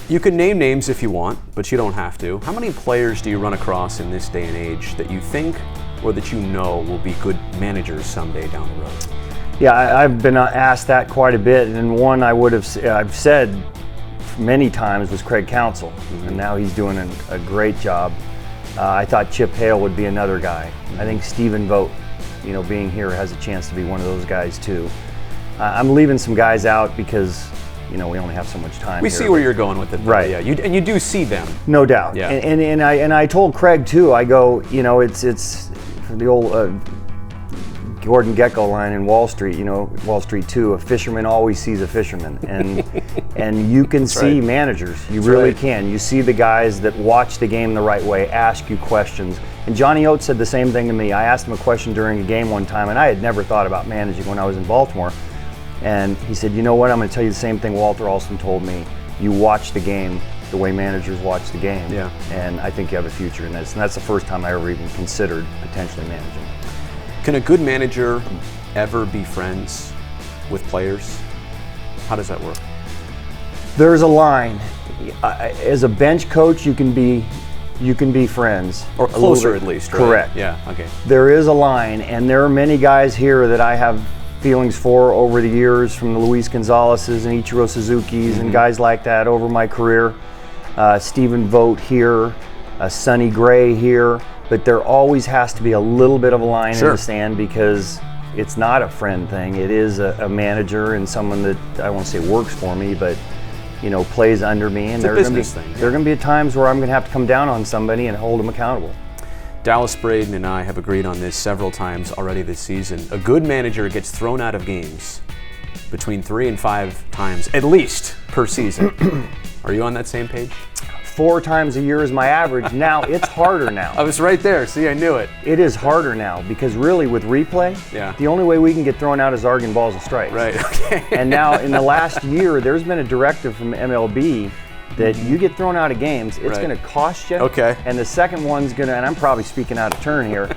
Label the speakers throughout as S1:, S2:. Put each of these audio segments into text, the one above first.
S1: You can name names if you want, but you don't have to. How many players do you run across in this day and age that you think or that you know will be good managers someday down the road?
S2: Yeah, I've been asked that quite a bit, and one I've said many times was Craig Counsell, and now he's doing a great job. I thought Chip Hale would be another guy. I think Stephen Vogt, being here, has a chance to be one of those guys too. I'm leaving some guys out because we only have so much time.
S1: We see where you're going with it, though.
S2: Right?
S1: Yeah, you do see them,
S2: no doubt.
S1: Yeah.
S2: And I told Craig too. I go, it's the old Gordon Gekko line in Wall Street. Wall Street 2. A fisherman always sees a fisherman, and you can see managers. You really can. You see the guys that watch the game the right way, ask you questions. And Johnny Oates said the same thing to me. I asked him a question during a game one time, and I had never thought about managing when I was in Baltimore. And he said, you know what, I'm going to tell you the same thing Walter Alston told me. You watch the game the way managers watch the game.
S1: Yeah.
S2: And I think you have a future in this. And that's the first time I ever even considered potentially managing.
S1: Can a good manager ever be friends with players? How does that work?
S2: There's a line. As a bench coach, you can be friends.
S1: Or closer at least, right?
S2: Correct.
S1: Yeah, okay.
S2: There is a line, and there are many guys here that I have feelings for over the years, from the Luis Gonzalez's and Ichiro Suzuki's and guys like that over my career. Stephen Vogt here, Sonny Gray here, but there always has to be a little bit of a line in the sand, because it's not a friend thing. It is a manager and someone that, I won't say works for me, but plays under me. And there are going to be times where I'm going to have to come down on somebody and hold them accountable.
S1: Dallas Braden and I have agreed on this several times already this season. A good manager gets thrown out of games between 3 and 5 times, at least, per season. Are you on that same page?
S2: 4 times a year is my average. Now, it's harder now.
S1: I was right there. See, I knew it.
S2: It is harder now, because really with replay, the only way we can get thrown out is arguing balls and strikes.
S1: Right, okay.
S2: And now in the last year, there's been a directive from MLB that you get thrown out of games, it's going to cost you.
S1: Okay.
S2: And the second one's going to, and I'm probably speaking out of turn here,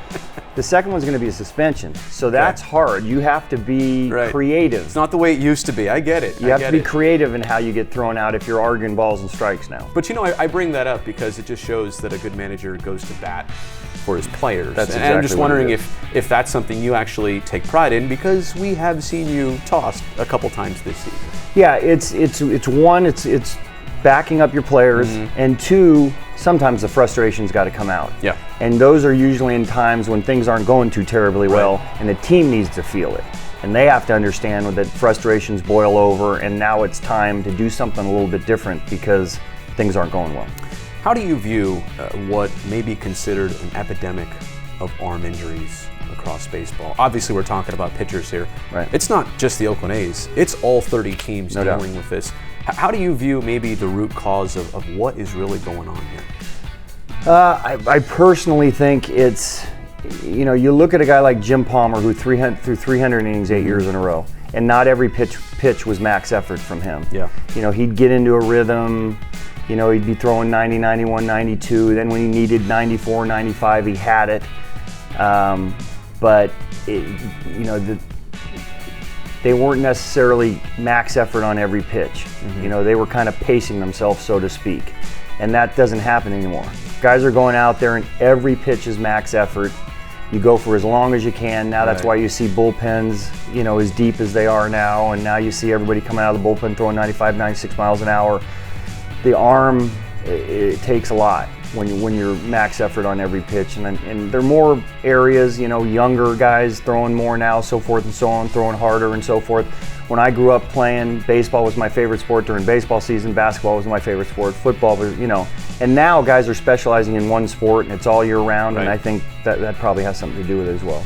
S2: the second one's going to be a suspension. So that's hard. You have to be creative.
S1: It's not the way it used to be. I get it.
S2: You have to be creative in how you get thrown out if you're arguing balls and strikes now.
S1: But I bring that up because it just shows that a good manager goes to bat for his players.
S2: That's
S1: and
S2: exactly
S1: I'm just wondering if that's something you actually take pride in, because we have seen you tossed a couple times this season.
S2: Yeah, it's one, it's backing up your players, and 2, sometimes the frustration's got to come out.
S1: Yeah.
S2: And those are usually in times when things aren't going too terribly well, and the team needs to feel it. And they have to understand that frustrations boil over, and now it's time to do something a little bit different because things aren't going well.
S1: How do you view what may be considered an epidemic of arm injuries across baseball? Obviously, we're talking about pitchers here.
S2: Right.
S1: It's not just the Oakland A's. It's all 30 teams dealing with this. How do you view maybe the root cause of what is really going on here?
S2: I personally think it's, you look at a guy like Jim Palmer, who threw 300 innings 8 years in a row, and not every pitch was max effort from him.
S1: Yeah.
S2: He'd get into a rhythm. He'd be throwing 90, 91, 92. Then when he needed 94, 95, he had it. But they weren't necessarily max effort on every pitch. They were kind of pacing themselves, so to speak. And that doesn't happen anymore. Guys are going out there and every pitch is max effort. You go for as long as you can. Now that's why you see bullpens, as deep as they are now. And now you see everybody coming out of the bullpen throwing 95, 96 miles an hour. The arm, it takes a lot when you're max effort on every pitch, and there are more areas, younger guys throwing more now, so forth and so on, throwing harder and so forth. When I grew up playing, baseball was my favorite sport during baseball season, basketball was my favorite sport, football was, and now guys are specializing in one sport and it's all year round, and I think that probably has something to do with it as well.